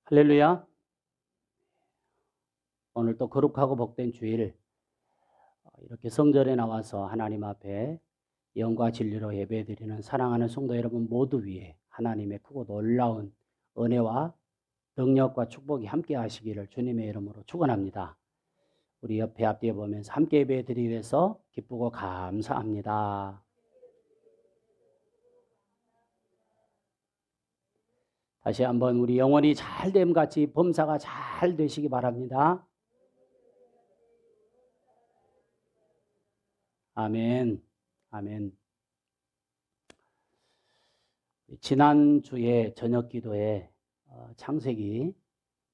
할렐루야. 오늘 또 거룩하고 복된 주일, 이렇게 성전에 나와서 하나님 앞에 영과 진리로 예배드리는 사랑하는 성도 여러분 모두 위에 하나님의 크고 놀라운 은혜와 능력과 축복이 함께 하시기를 주님의 이름으로 축원합니다. 우리 옆에 앞뒤에 보면서 함께 예배드리기 위해서 기쁘고 감사합니다. 다시 한번 우리 영혼이 잘됨 같이 범사가 잘 되시기 바랍니다. 아멘. 아멘. 지난주에 저녁 기도에 창세기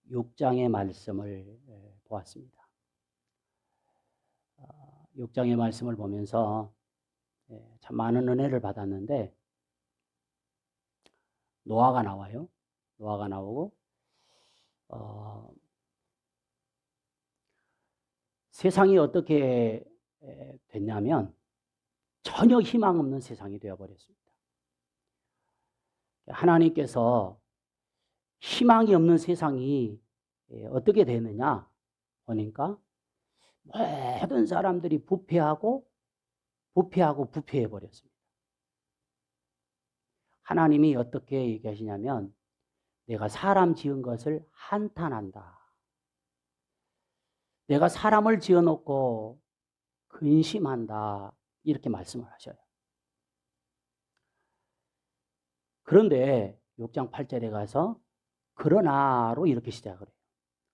6장의 말씀을 보았습니다. 6장의 말씀을 보면서 참 많은 은혜를 받았는데 노아가 나와요. 노아가 나오고 세상이 어떻게 됐냐면 전혀 희망 없는 세상이 되어버렸습니다. 하나님께서 희망이 없는 세상이 어떻게 되느냐 보니까 모든 사람들이 부패하고 부패해 버렸습니다. 하나님이 어떻게 얘기하시냐면 내가 사람 지은 것을 한탄한다. 내가 사람을 지어놓고 근심한다. 이렇게 말씀을 하셔요. 그런데 6장 8절에 가서 그러나로 이렇게 시작을 해요.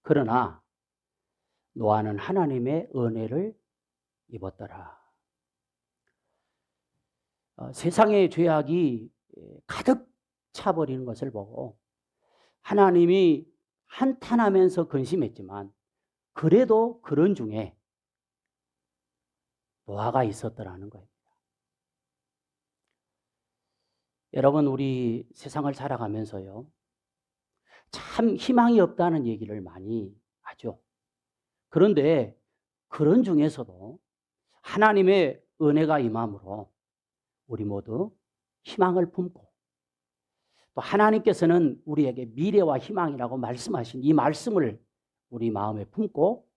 그러나 노아는 하나님의 은혜를 입었더라. 세상의 죄악이 가득 차버리는 것을 보고 하나님이 한탄하면서 근심했지만 그래도 그런 중에 노아가 있었더라는 거예요. 여러분, 우리 세상을 살아가면서요, 참 희망이 없다는 얘기를 많이 하죠. 그런데 그런 중에서도 하나님의 은혜가 임함으로 우리 모두 희망을 품고 또 하나님께서는 우리에게 미래와 희망이라고 말씀하신 이 말씀을 우리 마음에 품고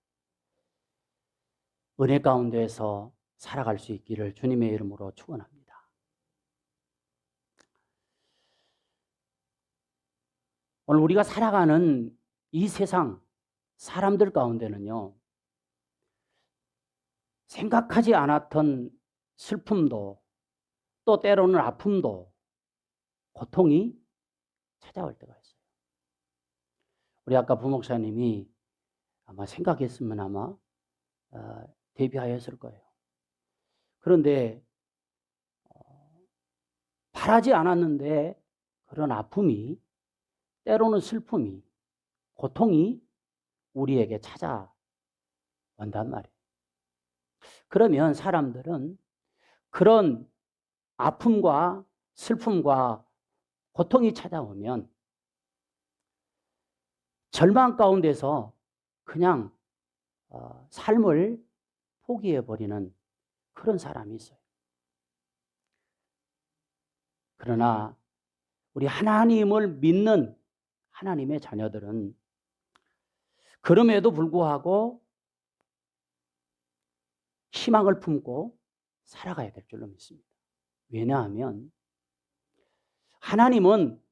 은혜 가운데에서 살아갈 수 있기를 주님의 이름으로 축원합니다. 오늘 우리가 살아가는 이 세상 사람들 가운데는요, 생각하지 않았던 슬픔도 또 때로는 아픔도 고통이 찾아올 때가 있어요. 우리 아까 부목사님이 아마 생각했으면 아마 대비하였을 거예요. 그런데 바라지 않았는데 그런 아픔이 때로는 슬픔이 고통이 우리에게 찾아온단 말이에요. 그러면 사람들은 그런 아픔과 슬픔과 고통이 찾아오면 절망 가운데서 그냥 삶을 포기해버리는 그런 사람이 있어요. 그러나 우리 하나님을 믿는 하나님의 자녀들은 그럼에도 불구하고 희망을 품고 살아가야 될 줄로 믿습니다. 왜냐하면 하나님은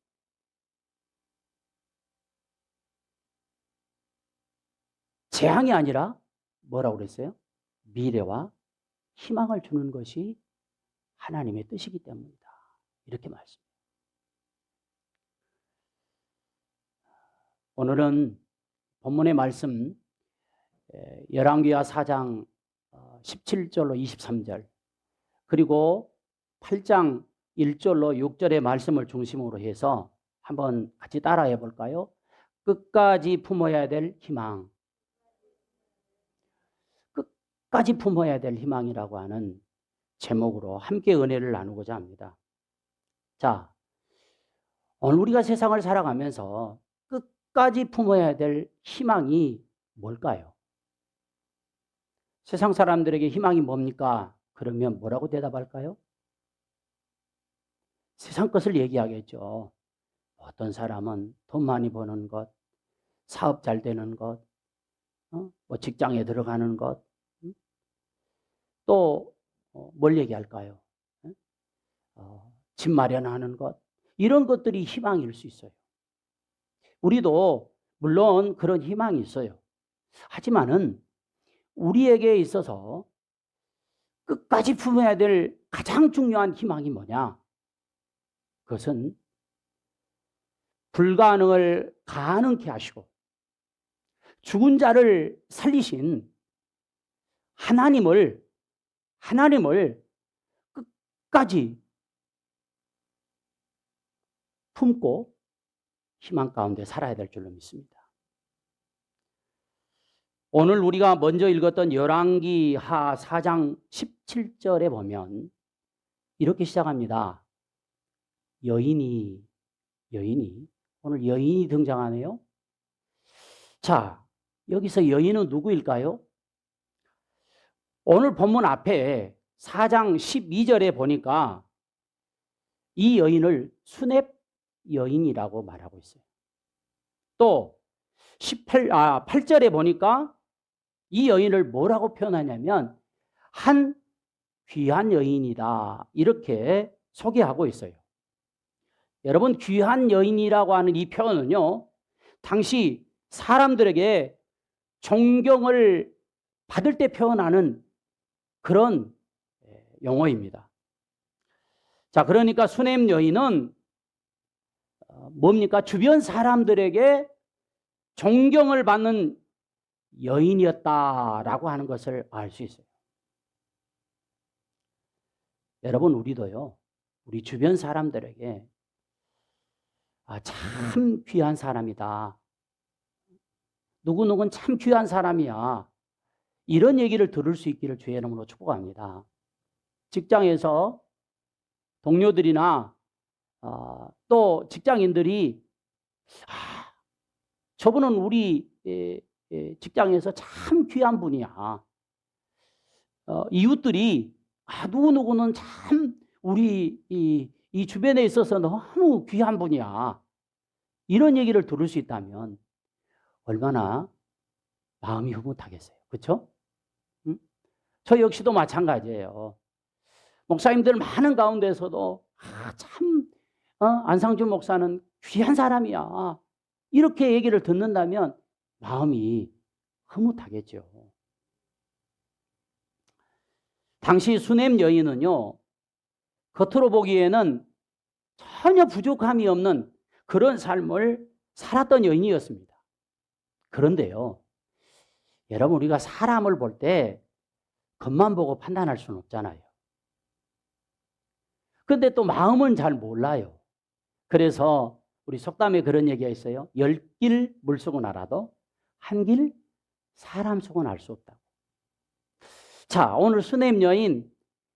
재앙이 아니라 뭐라고 그랬어요? 미래와 희망을 주는 것이 하나님의 뜻이기 때문이다. 이렇게 말씀해요. 오늘은 본문의 말씀 열왕기하 4장 17절로 23절 그리고 8장 1절로 6절의 말씀을 중심으로 해서 한번 같이 따라해 볼까요? 끝까지 품어야 될 희망. 끝까지 품어야 될 희망이라고 하는 제목으로 함께 은혜를 나누고자 합니다. 자, 오늘 우리가 세상을 살아가면서 끝까지 품어야 될 희망이 뭘까요? 세상 사람들에게 희망이 뭡니까? 그러면 뭐라고 대답할까요? 세상 것을 얘기하겠죠. 어떤 사람은 돈 많이 버는 것, 사업 잘 되는 것, 뭐 직장에 들어가는 것, 또 뭘 얘기할까요? 집 마련하는 것, 이런 것들이 희망일 수 있어요. 우리도 물론 그런 희망이 있어요. 하지만은 우리에게 있어서 끝까지 품어야 될 가장 중요한 희망이 뭐냐? 그것은 불가능을 가능케 하시고 죽은 자를 살리신 하나님을 끝까지 품고 희망 가운데 살아야 될 줄로 믿습니다. 오늘 우리가 먼저 읽었던 열왕기하 4장 17절에 보면 이렇게 시작합니다. 여인이 오늘 여인이 등장하네요. 자, 여기서 여인은 누구일까요? 오늘 본문 앞에 4장 12절에 보니까 이 여인을 수냅 여인이라고 말하고 있어요. 또 8절에 보니까 이 여인을 뭐라고 표현하냐면 한 귀한 여인이다, 이렇게 소개하고 있어요. 여러분, 귀한 여인이라고 하는 이 표현은요, 당시 사람들에게 존경을 받을 때 표현하는 그런 용어입니다. 자, 그러니까 수냄 여인은 뭡니까? 주변 사람들에게 존경을 받는 여인이었다라고 하는 것을 알 수 있어요. 여러분, 우리도요, 우리 주변 사람들에게 참 귀한 사람이다, 누구누구는 참 귀한 사람이야, 이런 얘기를 들을 수 있기를 주의 이름으로 축복합니다. 직장에서 동료들이나 또 직장인들이 저분은 우리 직장에서 참 귀한 분이야, 이웃들이 누구누구는 참 우리 이 주변에 있어서 너무 귀한 분이야, 이런 얘기를 들을 수 있다면 얼마나 마음이 흐뭇하겠어요. 그렇죠? 저 역시도 마찬가지예요. 목사님들 많은 가운데서도 참 안상준 목사는 귀한 사람이야, 이렇게 얘기를 듣는다면 마음이 흐뭇하겠죠. 당시 수냄 여인은요, 겉으로 보기에는 전혀 부족함이 없는 그런 삶을 살았던 여인이었습니다. 그런데요, 여러분, 우리가 사람을 볼 때 겉만 보고 판단할 수는 없잖아요. 그런데 또 마음은 잘 몰라요. 그래서 우리 속담에 그런 얘기가 있어요. 10길 물속은 알아도 한 길 사람 속은 알 수 없다고. 자, 오늘 수냄 여인,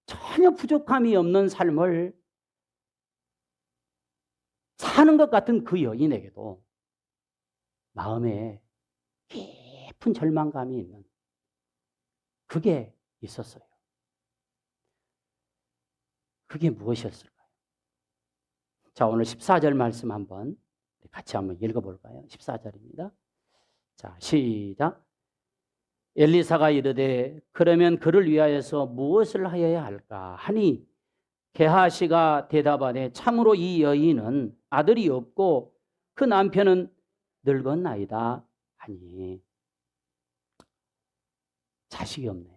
전혀 부족함이 없는 삶을 사는 것 같은 그 여인에게도 마음에 깊은 절망감이 있는 그게 있었어요. 그게 무엇이었을까요? 자, 오늘 14절 말씀 같이 한번 읽어볼까요? 14절입니다. 자, 시작. 엘리사가 이르되 그러면 그를 위하여서 무엇을 하여야 할까 하니 게하시가 대답하되 참으로 이 여인은 아들이 없고 그 남편은 늙었나이다 하니. 자식이 없네요.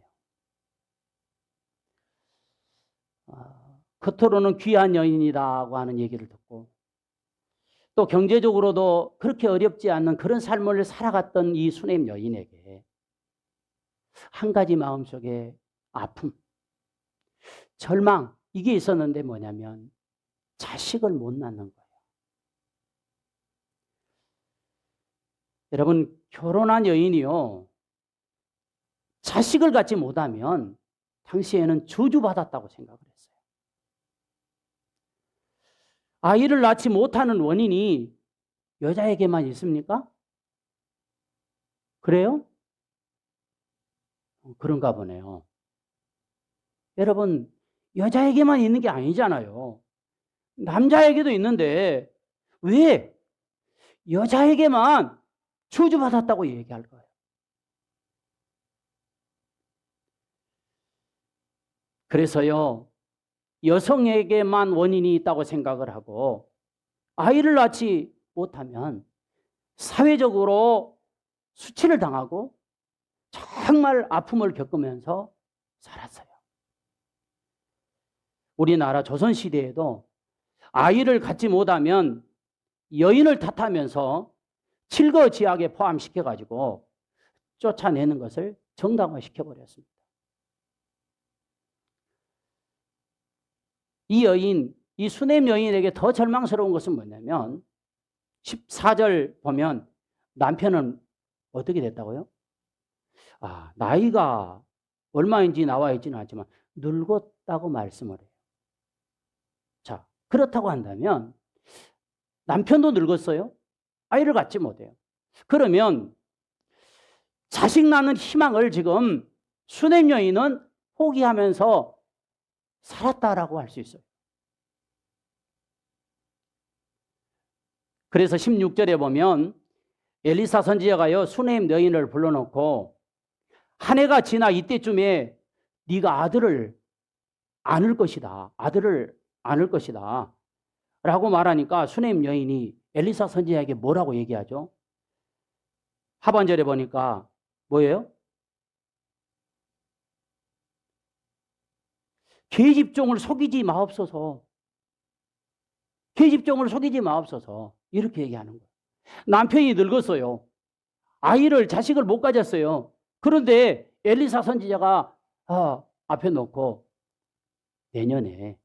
겉으로는 귀한 여인이라고 하는 얘기를 듣고 또 경제적으로도 그렇게 어렵지 않는 그런 삶을 살아갔던 이 수냄 여인에게 한 가지 마음속에 아픔, 절망, 이게 있었는데 뭐냐면 자식을 못 낳는 거예요. 여러분, 결혼한 여인이요, 자식을 갖지 못하면 당시에는 저주받았다고 생각을 했어요. 아이를 낳지 못하는 원인이 여자에게만 있습니까? 그래요? 그런가 보네요. 여러분, 여자에게만 있는 게 아니잖아요. 남자에게도 있는데 왜 여자에게만 저주받았다고 얘기할 거예요. 그래서요, 여성에게만 원인이 있다고 생각을 하고 아이를 낳지 못하면 사회적으로 수치를 당하고 정말 아픔을 겪으면서 살았어요. 우리나라 조선시대에도 아이를 갖지 못하면 여인을 탓하면서 칠거지약에 포함시켜가지고 쫓아내는 것을 정당화시켜버렸습니다. 이 여인, 이 수냄 여인에게 더 절망스러운 것은 뭐냐면 14절 보면 남편은 어떻게 됐다고요? 나이가 얼마인지 나와 있지는 않지만 늙었다고 말씀을 해요. 자, 그렇다고 한다면 남편도 늙었어요. 아이를 갖지 못해요. 그러면 자식 낳는 희망을 지금 수냄 여인은 포기하면서 살았다라고 할 수 있어요. 그래서 16절에 보면 엘리사 선지자가요, 수냄 여인을 불러놓고 한 해가 지나 이때쯤에 네가 아들을 안을 것이다. 아들을 안을 것이다. 라고 말하니까 수냄 여인이 엘리사 선지자에게 뭐라고 얘기하죠? 하반절에 보니까 뭐예요? 계집종을 속이지 마옵소서. 계집종을 속이지 마옵소서. 이렇게 얘기하는 거예요. 남편이 늙었어요. 자식을 못 가졌어요. 그런데 엘리사 선지자가 앞에 놓고 내년에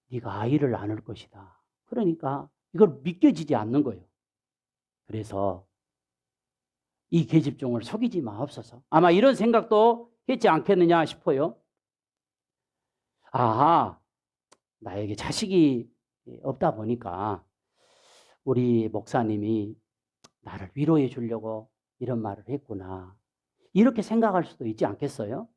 네가 아이를 안을 것이다. 그러니까 이걸 믿겨지지 않는 거예요. 그래서 이 계집종을 속이지 마옵소서. 아마 이런 생각도 했지 않겠느냐 싶어요. 나에게 자식이 없다 보니까 우리 목사님이 나를 위로해 주려고 이런 말을 했구나. 이렇게 생각할 수도 있지 않겠어요?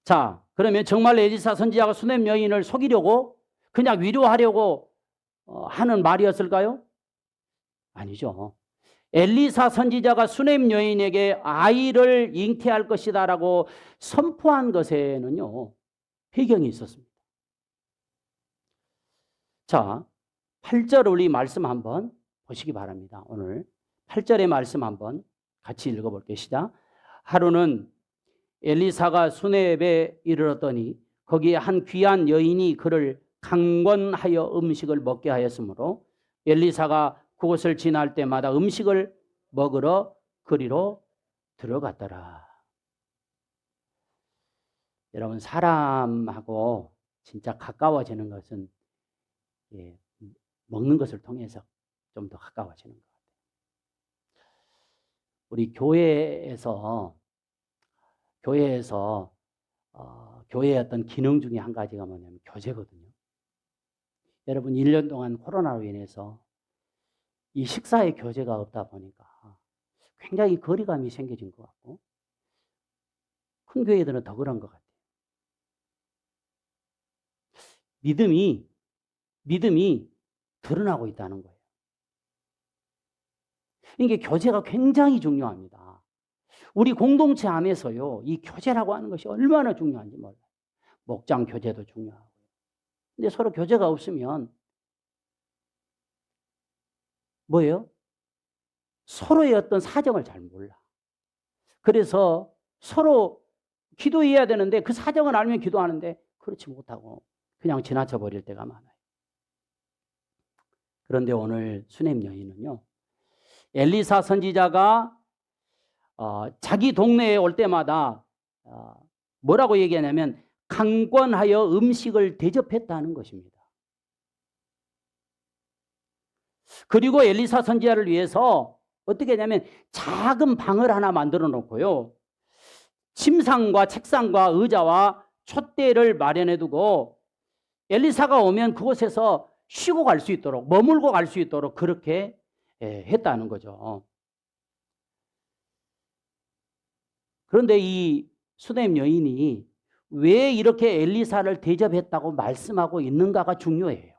자, 그러면 정말 엘리사 선지자가 수냄 여인을 속이려고 그냥 위로하려고 하는 말이었을까요? 아니죠. 엘리사 선지자가 수냄 여인에게 아이를 잉태할 것이다라고 선포한 것에는요, 배경이 있었습니다. 자, 8절 우리 말씀 한번 보시기 바랍니다. 오늘 8절의 말씀 한번 같이 읽어볼게요. 시작. 하루는 엘리사가 수넴에 이르렀더니 거기에 한 귀한 여인이 그를 강권하여 음식을 먹게 하였으므로 엘리사가 그곳을 지날 때마다 음식을 먹으러 그리로 들어갔더라. 여러분, 사람하고 진짜 가까워지는 것은 먹는 것을 통해서 좀 더 가까워지는 것 같아요. 우리 교회에서 교회의 어떤 기능 중에 한 가지가 뭐냐면 교제거든요. 여러분, 1년 동안 코로나로 인해서 이 식사의 교제가 없다 보니까 굉장히 거리감이 생겨진 것 같고 큰 교회들은 더 그런 것 같아요. 믿음이 드러나고 있다는 거예요. 이게 교제가 굉장히 중요합니다. 우리 공동체 안에서요, 이 교제라고 하는 것이 얼마나 중요한지 몰라요. 목장 교제도 중요하고요. 근데 서로 교제가 없으면 뭐예요? 서로의 어떤 사정을 잘 몰라. 그래서 서로 기도해야 되는데 그 사정을 알면 기도하는데 그렇지 못하고 그냥 지나쳐 버릴 때가 많아요. 그런데 오늘 수넴 여인은요, 엘리사 선지자가 자기 동네에 올 때마다 뭐라고 얘기하냐면 강권하여 음식을 대접했다는 것입니다. 그리고 엘리사 선지자를 위해서 어떻게 하냐면 작은 방을 하나 만들어 놓고요, 침상과 책상과 의자와 촛대를 마련해 두고 엘리사가 오면 그곳에서 쉬고 갈 수 있도록, 머물고 갈 수 있도록 그렇게 했다는 거죠. 그런데 이 수넴 여인이 왜 이렇게 엘리사를 대접했다고 말씀하고 있는가가 중요해요.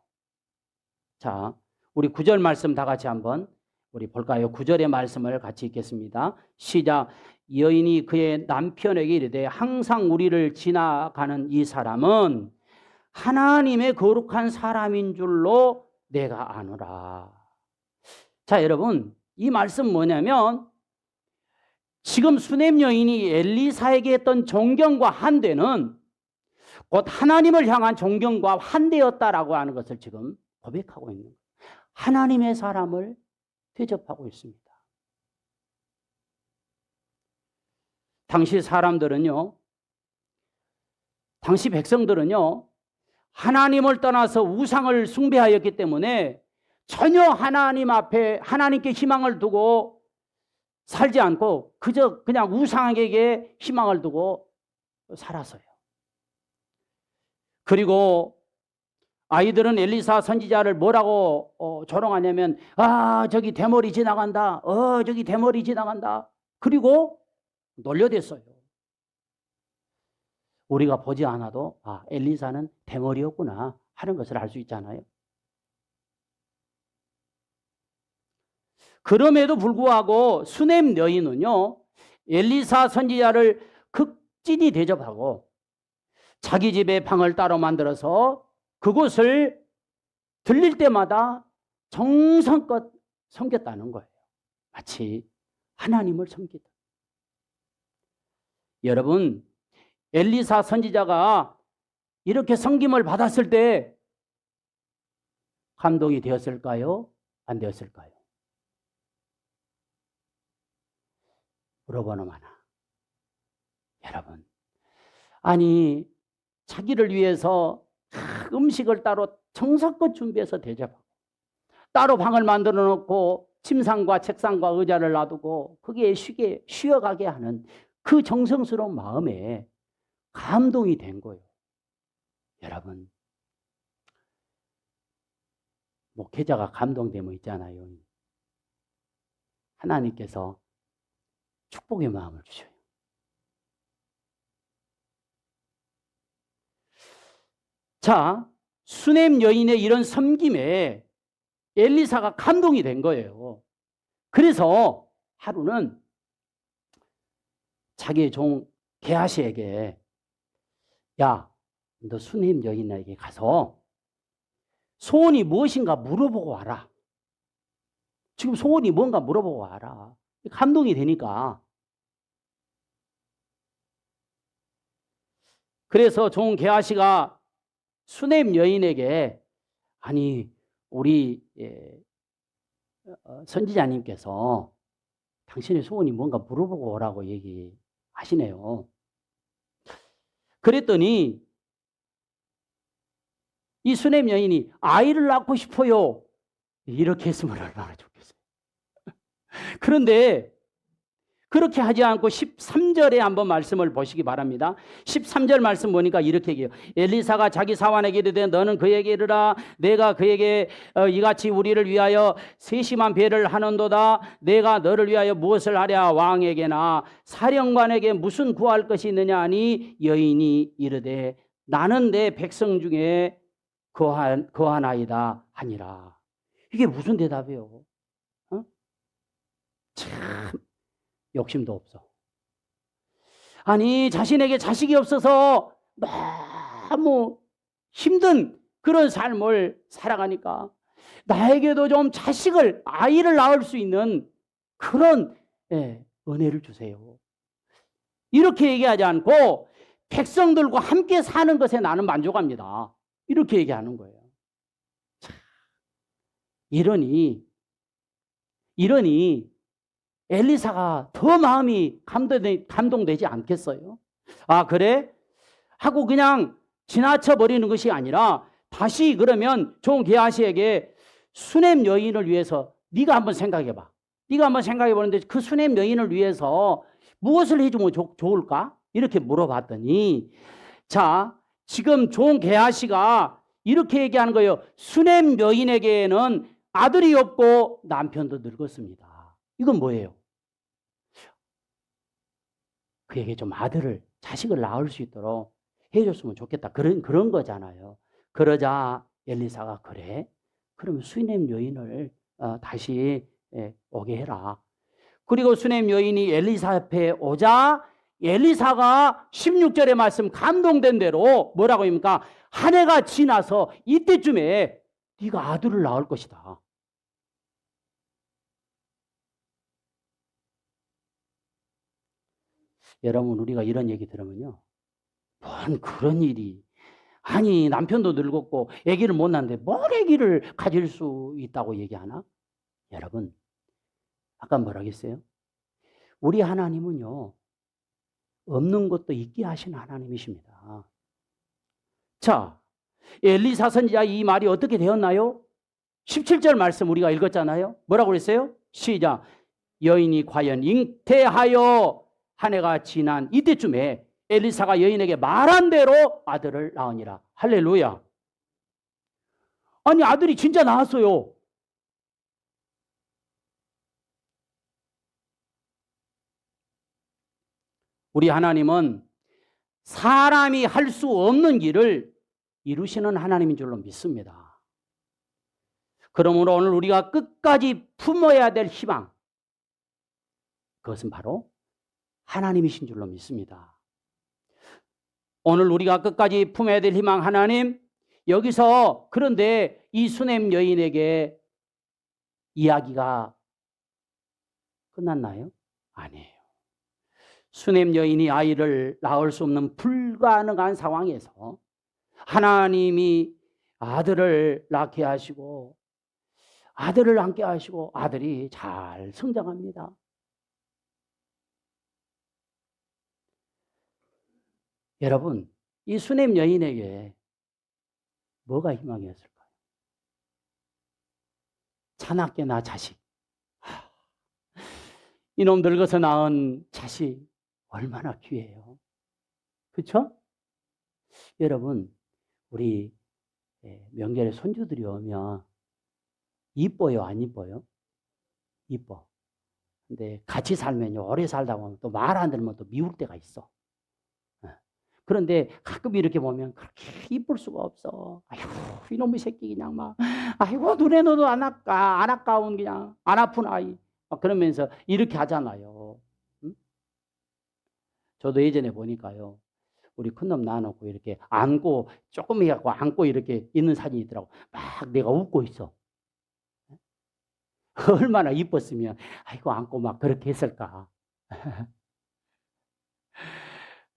자, 우리 9절 말씀 다 같이 한번 우리 볼까요? 9절의 말씀을 같이 읽겠습니다. 시작. 여인이 그의 남편에게 이르되 항상 우리를 지나가는 이 사람은 하나님의 거룩한 사람인 줄로 내가 아노라. 자, 여러분, 이 말씀 뭐냐면 지금 수넴 여인이 엘리사에게 했던 존경과 환대는 곧 하나님을 향한 존경과 환대였다라고 하는 것을 지금 고백하고 있는 거예요. 하나님의 사람을 대접하고 있습니다. 당시 사람들은요, 당시 백성들은요, 하나님을 떠나서 우상을 숭배하였기 때문에 전혀 하나님 앞에 하나님께 희망을 두고 살지 않고 그저 그냥 우상에게 희망을 두고 살았어요. 그리고 아이들은 엘리사 선지자를 뭐라고 조롱하냐면 저기 대머리 지나간다. 저기 대머리 지나간다. 그리고 놀려댔어요. 우리가 보지 않아도 엘리사는 대머리였구나 하는 것을 알 수 있잖아요. 그럼에도 불구하고 수넴 여인은요, 엘리사 선지자를 극진히 대접하고 자기 집에 방을 따로 만들어서 그곳을 들릴 때마다 정성껏 섬겼다는 거예요. 마치 하나님을 섬기다. 여러분, 엘리사 선지자가 이렇게 섬김을 받았을 때 감동이 되었을까요? 안 되었을까요? 물어보는 하나. 여러분, 아니 자기를 위해서 음식을 따로 정성껏 준비해서 대접하고 따로 방을 만들어 놓고 침상과 책상과 의자를 놔두고 거기에 쉬어가게 하는 그 정성스러운 마음에 감동이 된 거예요. 여러분, 목회자가 감동되면 있잖아요. 하나님께서 축복의 마음을 주셔요. 자, 수넴 여인의 이런 섬김에 엘리사가 감동이 된 거예요. 그래서 하루는 자기의 종 게하시에게 야, 너 수넴 여인에게 가서 소원이 무엇인가 물어보고 와라. 지금 소원이 뭔가 물어보고 와라. 감동이 되니까. 그래서 종 게하시가 수넴 여인에게 아니 우리 선지자님께서 당신의 소원이 뭔가 물어보고 오라고 얘기하시네요. 그랬더니 이 수넴 여인이 아이를 낳고 싶어요. 이렇게 했으면 얼마나 좋겠어요. 그런데 그렇게 하지 않고 13절에 한번 말씀을 보시기 바랍니다. 13절 말씀 보니까 이렇게 얘기해요. 엘리사가 자기 사환에게 이르되 너는 그에게 이르라 내가 그에게 이같이 우리를 위하여 세심한 배를 하는도다. 내가 너를 위하여 무엇을 하랴. 왕에게나 사령관에게 무슨 구할 것이 있느냐 하니 여인이 이르되 나는 내 백성 중에 거하나이다 하니라. 이게 무슨 대답이에요? 참 욕심도 없어. 아니 자신에게 자식이 없어서 너무 힘든 그런 삶을 살아가니까 나에게도 좀 아이를 낳을 수 있는 그런 은혜를 주세요. 이렇게 얘기하지 않고 백성들과 함께 사는 것에 나는 만족합니다. 이렇게 얘기하는 거예요. 이러니 엘리사가 더 마음이 감동되지 않겠어요? 그래? 하고 그냥 지나쳐 버리는 것이 아니라 다시 그러면 종 게하시에게 수넴 여인을 위해서 네가 한번 생각해 봐. 네가 한번 생각해 보는데 그 수넴 여인을 위해서 무엇을 해주면 좋을까? 이렇게 물어봤더니 자, 지금 종 게하시가 이렇게 얘기하는 거예요. 수넴 여인에게는 아들이 없고 남편도 늙었습니다. 이건 뭐예요? 그에게 좀 자식을 낳을 수 있도록 해줬으면 좋겠다. 그런 거잖아요. 그러자 엘리사가 그래? 그러면 수nem 여인을 다시 오게 해라. 그리고 수nem 여인이 엘리사 앞에 오자 엘리사가 16절의 말씀 감동된 대로 뭐라고 합니까? 한 해가 지나서 이때쯤에 네가 아들을 낳을 것이다. 여러분, 우리가 이런 얘기 들으면요, 뭔 그런 일이, 아니 남편도 늙었고 아기를 못 낳는데 뭘 아기를 가질 수 있다고 얘기하나? 여러분, 아까 뭐라 했어요? 우리 하나님은요, 없는 것도 있게 하신 하나님이십니다. 자, 엘리사 선지자 이 말이 어떻게 되었나요? 17절 말씀 우리가 읽었잖아요. 뭐라고 그랬어요? 시작. 여인이 과연 잉태하여 한 해가 지난 이때쯤에 엘리사가 여인에게 말한 대로 아들을 낳으니라. 할렐루야. 아니 아들이 진짜 나왔어요. 우리 하나님은 사람이 할 수 없는 일을 이루시는 하나님인 줄로 믿습니다. 그러므로 오늘 우리가 끝까지 품어야 될 희망, 그것은 바로 하나님이신 줄로 믿습니다. 오늘 우리가 끝까지 품어야 될 희망 하나님, 여기서 그런데 이 수냄 여인에게 이야기가 끝났나요? 아니에요. 수냄 여인이 아이를 낳을 수 없는 불가능한 상황에서 하나님이 아들을 낳게 하시고 아들을 낳게 하시고 아들이 잘 성장합니다. 여러분, 이 수냄 여인에게 뭐가 희망이었을까요? 자나깨 나 자식. 이놈 늙어서 낳은 자식 얼마나 귀해요. 그렇죠? 여러분, 우리 명절에 손주들이 오면 이뻐요, 안 이뻐요? 이뻐. 근데 같이 살면요, 오래 살다 보면 또 말 안 들으면 또 미울 때가 있어. 그런데 가끔 이렇게 보면 그렇게 이쁠 수가 없어. 아이고, 이놈의 새끼 그냥 막, 아이고, 눈에 넣어도 안 아까운 그냥, 안 아픈 아이. 막 그러면서 이렇게 하잖아요. 응? 저도 예전에 보니까요, 우리 큰놈 낳아놓고 이렇게 안고, 조금 해갖고 안고 이렇게 있는 사진이 있더라고. 막 내가 웃고 있어. 얼마나 이뻤으면, 아이고, 안고 막 그렇게 했을까.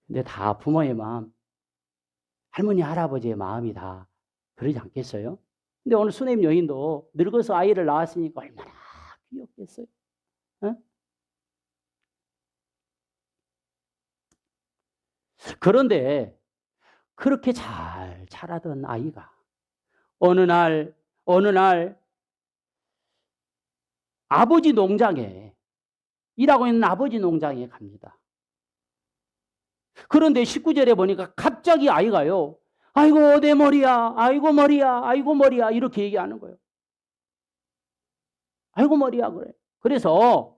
근데 다 부모의 마음, 할머니, 할아버지의 마음이 다 그러지 않겠어요? 근데 오늘 수냄 여인도 늙어서 아이를 낳았으니까 얼마나 귀엽겠어요? 어? 그런데 그렇게 잘 자라던 아이가 어느 날 아버지 농장에, 일하고 있는 아버지 농장에 갑니다. 그런데 19절에 보니까 갑자기 아이가요, 아이고 내 머리야, 아이고 머리야, 아이고 머리야 이렇게 얘기하는 거예요. 아이고 머리야 그래. 그래서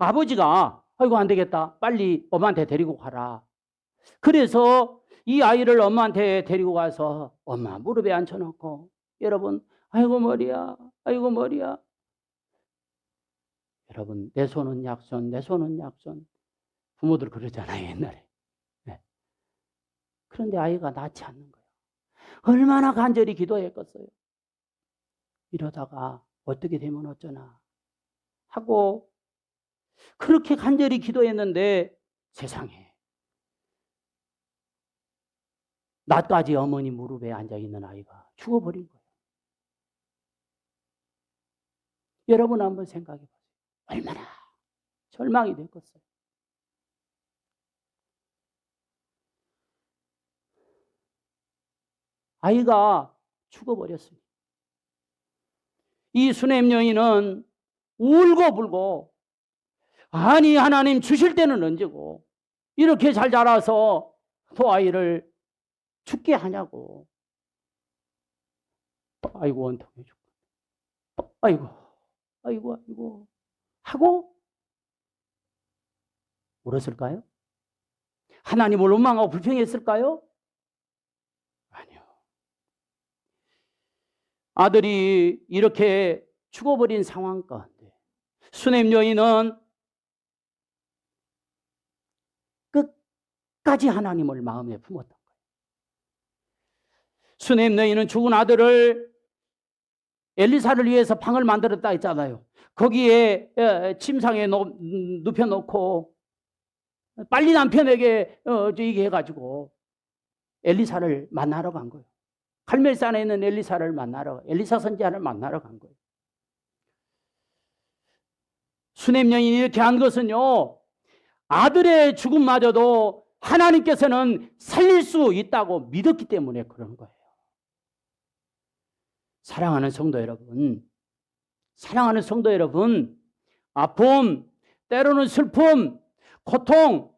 아버지가 아이고 안 되겠다, 빨리 엄마한테 데리고 가라. 그래서 이 아이를 엄마한테 데리고 가서 엄마 무릎에 앉혀놓고, 여러분, 아이고 머리야, 아이고 머리야. 여러분, 내 손은 약손, 내 손은 약손. 부모들 그러잖아요, 옛날에. 네. 그런데 아이가 낫지 않는 거예요. 얼마나 간절히 기도했겠어요. 이러다가 어떻게 되면 어쩌나 하고 그렇게 간절히 기도했는데 세상에, 낮까지 어머니 무릎에 앉아있는 아이가 죽어버린 거예요. 여러분 한번 생각해 보세요. 얼마나 절망이 됐겠어요. 아이가 죽어버렸어요. 이 수냄 여인은 울고불고, 아니 하나님 주실 때는 언제고 이렇게 잘 자라서 또 아이를 죽게 하냐고. 아이고 원통해 죽고, 아이고 아이고 아이고 하고 울었을까요? 하나님을 원망하고 불평했을까요? 아니요. 아들이 이렇게 죽어버린 상황 가운데 수넴 여인은 끝까지 하나님을 마음에 품었던 거예요. 수넴 여인은 죽은 아들을 엘리사를 위해서 방을 만들었다 했잖아요. 거기에 침상에 눕혀놓고 빨리 남편에게 얘기 해가지고 엘리사를 만나러 간 거예요. 갈멜산에 있는 엘리사 선지자를 만나러 간 거예요. 수넴 여인이 이렇게 한 것은요, 아들의 죽음마저도 하나님께서는 살릴 수 있다고 믿었기 때문에 그런 거예요. 사랑하는 성도 여러분, 아픔, 때로는 슬픔, 고통,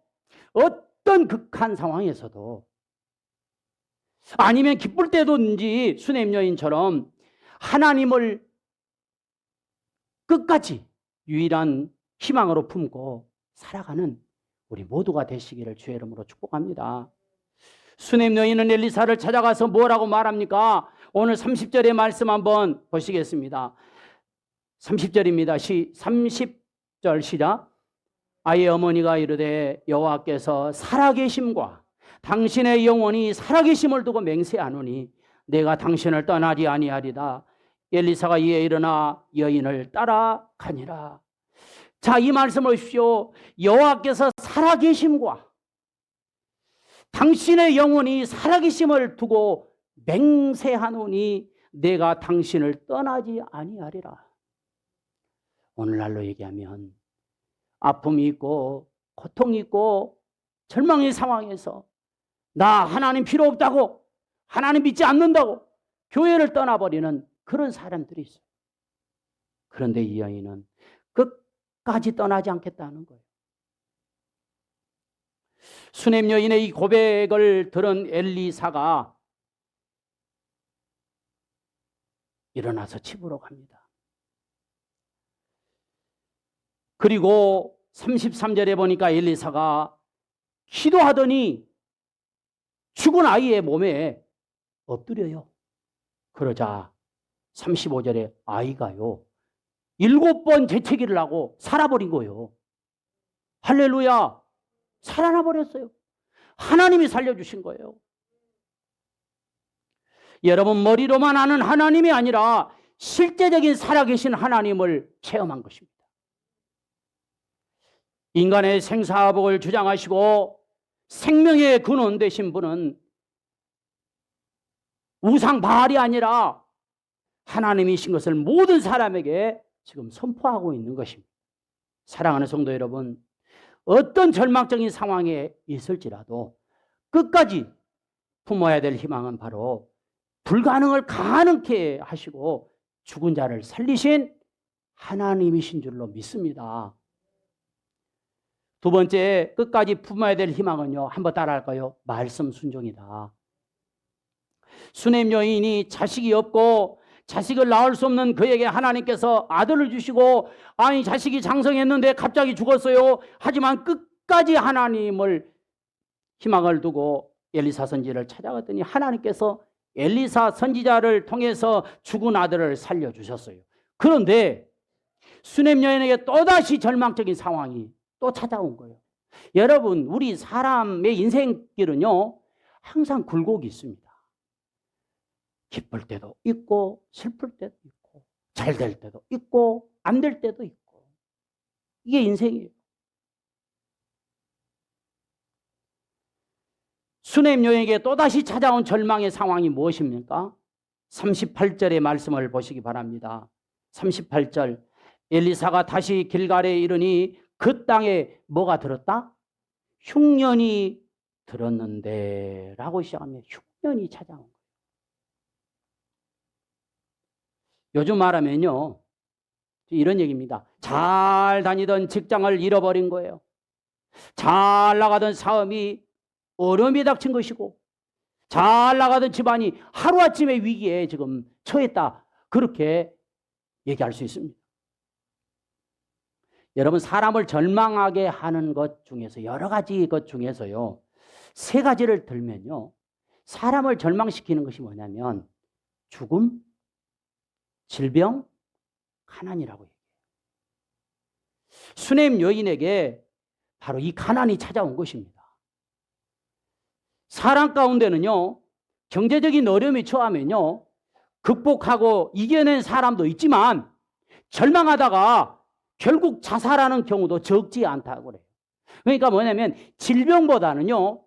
어떤 극한 상황에서도 아니면 기쁠 때든지 수넴 여인처럼 하나님을 끝까지 유일한 희망으로 품고 살아가는 우리 모두가 되시기를 주의 이름으로 축복합니다. 수넴 여인은 엘리사를 찾아가서 뭐라고 말합니까? 오늘 30절의 말씀 한번 보시겠습니다. 30절입니다. 30절 시작. 아이의 어머니가 이르되 여호와께서 살아계심과 당신의 영혼이 살아계심을 두고 맹세하노니 내가 당신을 떠나지 아니하리다. 엘리사가 이에 일어나 여인을 따라가니라. 자, 이 말씀을 보십시오. 여호와께서 살아계심과 당신의 영혼이 살아계심을 두고 맹세하노니 내가 당신을 떠나지 아니하리라. 오늘날로 얘기하면 아픔이 있고 고통이 있고 절망의 상황에서 나 하나님 필요 없다고, 하나님 믿지 않는다고 교회를 떠나버리는 그런 사람들이 있어요. 그런데 이 여인은 끝까지 떠나지 않겠다는 거예요. 수넴 여인의 이 고백을 들은 엘리사가 일어나서 집으로 갑니다. 그리고 33절에 보니까 엘리사가 기도하더니 죽은 아이의 몸에 엎드려요. 그러자 35절에 아이가요 7번 재채기를 하고 살아버린 거예요. 할렐루야, 살아나 버렸어요. 하나님이 살려주신 거예요. 여러분, 머리로만 아는 하나님이 아니라 실제적인 살아계신 하나님을 체험한 것입니다. 인간의 생사복을 주장하시고 생명의 근원 되신 분은 우상 바알이 아니라 하나님이신 것을 모든 사람에게 지금 선포하고 있는 것입니다. 사랑하는 성도 여러분, 어떤 절망적인 상황에 있을지라도 끝까지 품어야 될 희망은 바로 불가능을 가능케 하시고 죽은 자를 살리신 하나님이신 줄로 믿습니다. 두 번째, 끝까지 품어야 될 희망은요, 한번 따라할까요? 말씀 순종이다. 수넴 여인이 자식이 없고 자식을 낳을 수 없는 그에게 하나님께서 아들을 주시고, 아니 자식이 장성했는데 갑자기 죽었어요. 하지만 끝까지 하나님을 희망을 두고 엘리사 선지자를 찾아갔더니 하나님께서 엘리사 선지자를 통해서 죽은 아들을 살려주셨어요. 그런데 수넴 여인에게 또다시 절망적인 상황이 또 찾아온 거예요. 여러분, 우리 사람의 인생길은요 항상 굴곡이 있습니다. 기쁠 때도 있고 슬플 때도 있고 잘 될 때도 있고 안 될 때도 있고, 이게 인생이에요. 수넴 여인에게 또다시 찾아온 절망의 상황이 무엇입니까? 38절의 말씀을 보시기 바랍니다. 38절, 엘리사가 다시 길갈에 이르니 그 땅에 뭐가 들었다? 흉년이 들었는데 라고 시작합니다. 흉년이 찾아온 거예요. 요즘 말하면요 이런 얘기입니다. 잘 다니던 직장을 잃어버린 거예요. 잘 나가던 사업이 어려움이 닥친 것이고, 잘 나가던 집안이 하루아침에 위기에 지금 처했다, 그렇게 얘기할 수 있습니다. 여러분, 사람을 절망하게 하는 것 중에서, 여러 가지 것 중에서요 3가지를 들면요, 사람을 절망시키는 것이 뭐냐면 죽음, 질병, 가난이라고 얘기해요. 수넴 여인에게 바로 이 가난이 찾아온 것입니다. 사람 가운데는요, 경제적인 어려움이 처하면요, 극복하고 이겨낸 사람도 있지만 절망하다가 결국 자살하는 경우도 적지 않다고 그래요. 그러니까 뭐냐면 질병보다는요,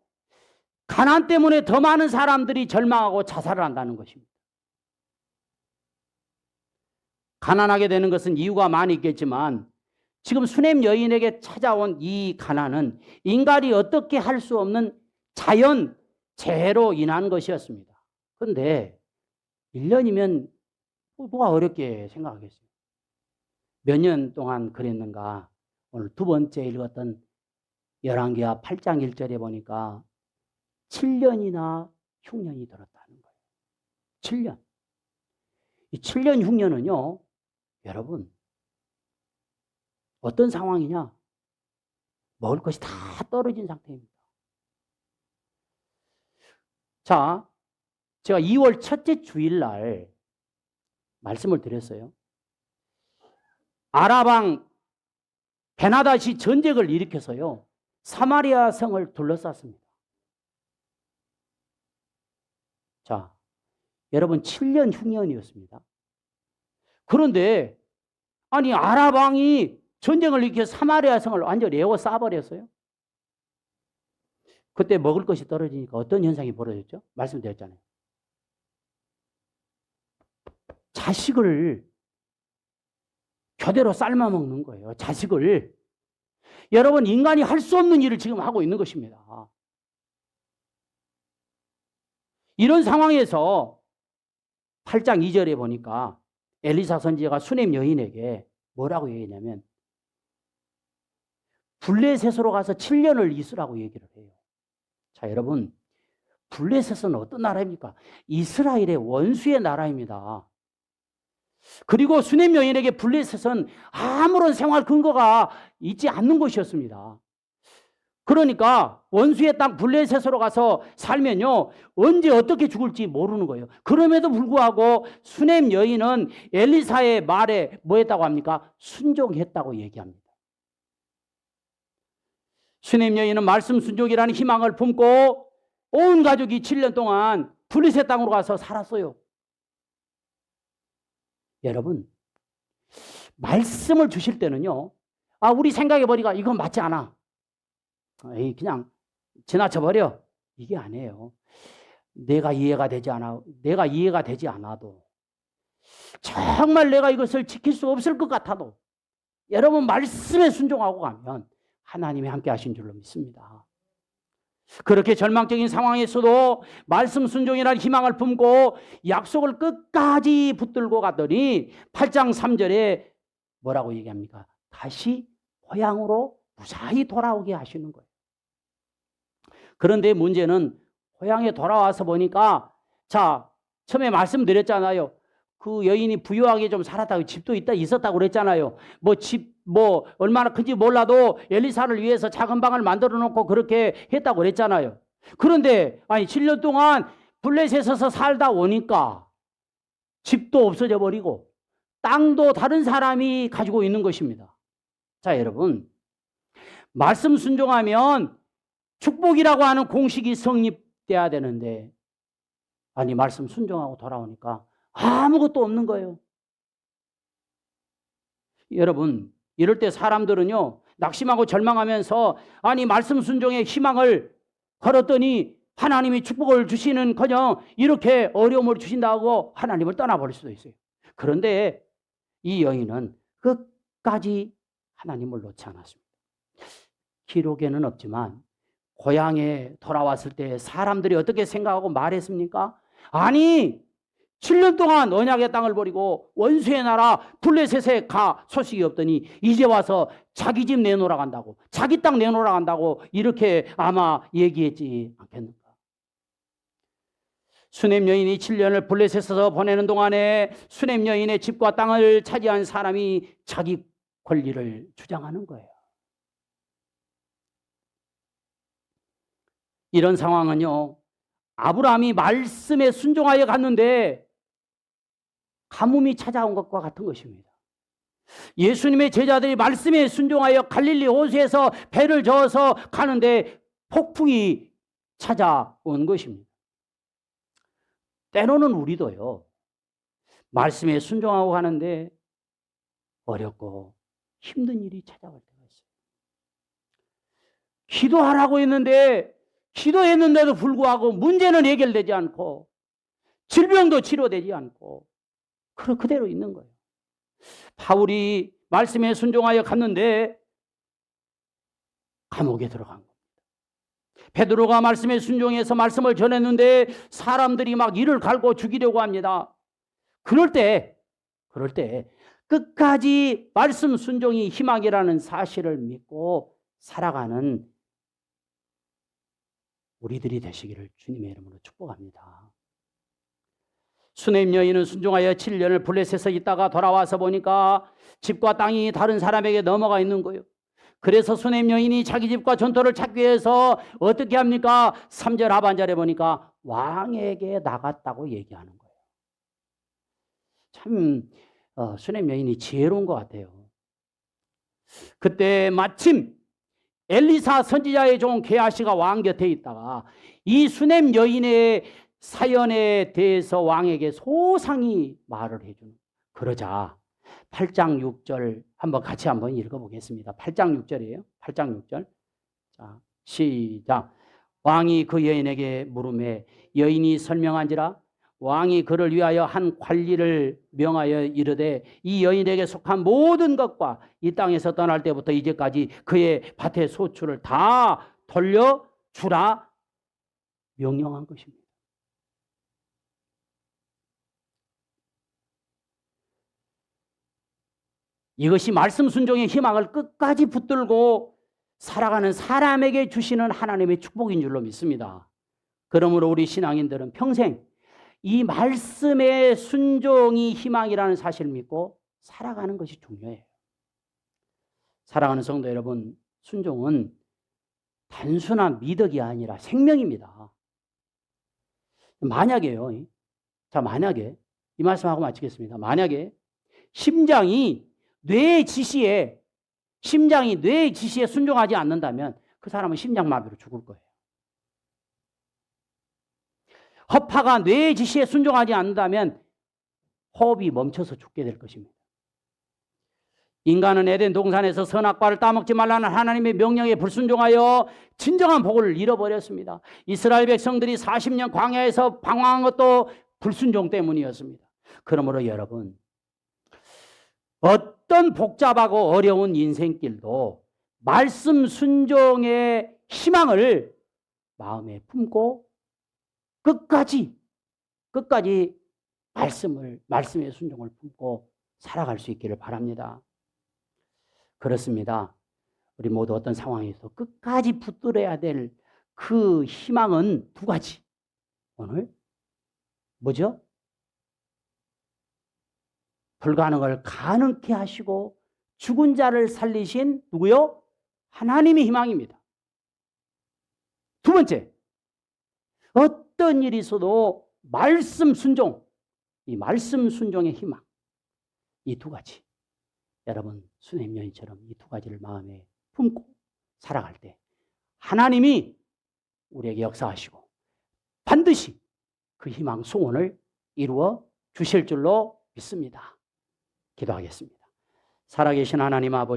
가난 때문에 더 많은 사람들이 절망하고 자살을 한다는 것입니다. 가난하게 되는 것은 이유가 많이 있겠지만 지금 수넴 여인에게 찾아온 이 가난은 인간이 어떻게 할 수 없는 자연 재해로 인한 것이었습니다. 그런데 1년이면 뭐가 어렵게 생각하겠어요. 몇 년 동안 그랬는가? 오늘 두 번째 읽었던 열왕기하 8장 1절에 보니까 7년이나 흉년이 들었다는 거예요. 7년. 이 7년 흉년은요, 여러분, 어떤 상황이냐? 먹을 것이 다 떨어진 상태입니다. 자, 제가 2월 첫째 주일날 말씀을 드렸어요. 아랍왕 베나닷이 전쟁을 일으켜서요, 사마리아 성을 둘러쌌습니다. 자, 여러분 7년 흉년이었습니다. 그런데 아니 아랍왕이 전쟁을 일으켜서 사마리아 성을 완전히 에워싸버렸어요. 그때 먹을 것이 떨어지니까 어떤 현상이 벌어졌죠? 말씀드렸잖아요. 자식을 교대로 삶아 먹는 거예요. 자식을. 여러분 인간이 할 수 없는 일을 지금 하고 있는 것입니다. 이런 상황에서 8장 2절에 보니까 엘리사 선지자가 수넴 여인에게 뭐라고 얘기했냐면 블레셋으로 가서 7년을 있으라고 얘기를 해요. 자, 여러분, 블레셋은 어떤 나라입니까? 이스라엘의 원수의 나라입니다. 그리고 수넴 여인에게 블레셋은 아무런 생활 근거가 있지 않는 곳이었습니다. 그러니까 원수의 땅 블레셋으로 가서 살면요, 언제 어떻게 죽을지 모르는 거예요. 그럼에도 불구하고 수넴 여인은 엘리사의 말에 뭐 했다고 합니까? 순종했다고 얘기합니다. 수넴 여인은 말씀 순종이라는 희망을 품고 온 가족이 7년 동안 블레셋 땅으로 가서 살았어요. 여러분, 말씀을 주실 때는요, 우리 생각해보니까 이건 맞지 않아. 그냥 지나쳐버려. 이게 아니에요. 내가 이해가 되지 않아도 정말 내가 이것을 지킬 수 없을 것 같아도 여러분 말씀에 순종하고 가면 하나님이 함께 하신 줄로 믿습니다. 그렇게 절망적인 상황에서도 말씀 순종이라는 희망을 품고 약속을 끝까지 붙들고 가더니 8장 3절에 뭐라고 얘기합니까? 다시 고향으로 무사히 돌아오게 하시는 거예요. 그런데 문제는 고향에 돌아와서 보니까, 자, 처음에 말씀드렸잖아요. 그 여인이 부유하게 좀 살았다고, 집도 있었다고 그랬잖아요. 얼마나 큰지 몰라도 엘리사를 위해서 작은 방을 만들어 놓고 그렇게 했다고 그랬잖아요. 그런데, 7년 동안 블레셋에서 살다 오니까 집도 없어져 버리고 땅도 다른 사람이 가지고 있는 것입니다. 자, 여러분, 말씀 순종하면 축복이라고 하는 공식이 성립돼야 되는데 말씀 순종하고 돌아오니까 아무것도 없는 거예요. 여러분, 이럴 때 사람들은요, 낙심하고 절망하면서 말씀 순종의 희망을 걸었더니 하나님이 축복을 주시는커녕 이렇게 어려움을 주신다고 하나님을 떠나버릴 수도 있어요. 그런데 이 여인은 끝까지 하나님을 놓지 않았습니다. 기록에는 없지만 고향에 돌아왔을 때 사람들이 어떻게 생각하고 말했습니까? 7년 동안 언약의 땅을 버리고 원수의 나라 블레셋에 가 소식이 없더니 이제 와서 자기 집 내놓으라 간다고, 자기 땅 내놓으라 간다고 이렇게 아마 얘기했지 않겠는가. 수넴 여인이 7년을 블레셋에서 보내는 동안에 수넴 여인의 집과 땅을 차지한 사람이 자기 권리를 주장하는 거예요. 이런 상황은요, 아브라함이 말씀에 순종하여 갔는데 가뭄이 찾아온 것과 같은 것입니다. 예수님의 제자들이 말씀에 순종하여 갈릴리 호수에서 배를 저어서 가는데 폭풍이 찾아온 것입니다. 때로는 우리도요, 말씀에 순종하고 가는데 어렵고 힘든 일이 찾아올 때가 있어요. 기도하라고 했는데, 기도했는데도 불구하고 문제는 해결되지 않고 질병도 치료되지 않고 그대로 있는 거예요. 바울이 말씀에 순종하여 갔는데 감옥에 들어간 겁니다. 베드로가 말씀에 순종해서 말씀을 전했는데 사람들이 막 이를 갈고 죽이려고 합니다. 그럴 때 끝까지 말씀 순종이 희망이라는 사실을 믿고 살아가는 우리들이 되시기를 주님의 이름으로 축복합니다. 수넴 여인은 순종하여 7년을 블레셋에 있다가 돌아와서 보니까 집과 땅이 다른 사람에게 넘어가 있는 거예요. 그래서 수넴 여인이 자기 집과 전토를 찾기 위해서 어떻게 합니까? 3절 하반절에 보니까 왕에게 나갔다고 얘기하는 거예요. 참 수넴 여인이 지혜로운 것 같아요. 그때 마침 엘리사 선지자의 종 게하시가 왕 곁에 있다가 이 수넴 여인의 사연에 대해서 왕에게 소상히 말을 해주는. 그러자 8장 6절 같이 한번 읽어보겠습니다. 8장 6절이에요. 8장 6절. 자, 시작. 왕이 그 여인에게 물으매 여인이 설명한지라 왕이 그를 위하여 한 관리를 명하여 이르되 이 여인에게 속한 모든 것과 이 땅에서 떠날 때부터 이제까지 그의 밭의 소출을 다 돌려주라 명령한 것입니다. 이것이 말씀 순종의 희망을 끝까지 붙들고 살아가는 사람에게 주시는 하나님의 축복인 줄로 믿습니다. 그러므로 우리 신앙인들은 평생 이 말씀의 순종이 희망이라는 사실을 믿고 살아가는 것이 중요해요. 사랑하는 성도 여러분, 순종은 단순한 미덕이 아니라 생명입니다. 만약에요, 만약에 이 말씀하고 마치겠습니다. 만약에 심장이 뇌의 지시에 순종하지 않는다면 그 사람은 심장마비로 죽을 거예요. 허파가 뇌의 지시에 순종하지 않는다면 호흡이 멈춰서 죽게 될 것입니다. 인간은 에덴 동산에서 선악과를 따먹지 말라는 하나님의 명령에 불순종하여 진정한 복을 잃어버렸습니다. 이스라엘 백성들이 40년 광야에서 방황한 것도 불순종 때문이었습니다. 그러므로 여러분, 어떤 복잡하고 어려운 인생길도 말씀 순종의 희망을 마음에 품고 끝까지 말씀의 순종을 품고 살아갈 수 있기를 바랍니다. 그렇습니다. 우리 모두 어떤 상황에서 끝까지 붙들어야 될 그 희망은 두 가지. 오늘 뭐죠? 불가능을 가능케 하시고 죽은 자를 살리신 누구요? 하나님의 희망입니다. 두 번째, 어떤 일이 있어도 말씀 순종, 이 말씀 순종의 희망, 이 두 가지. 여러분 수넴 여인처럼 이 두 가지를 마음에 품고 살아갈 때 하나님이 우리에게 역사하시고 반드시 그 희망 소원을 이루어 주실 줄로 믿습니다. 기도하겠습니다. 살아계신 하나님 아버지,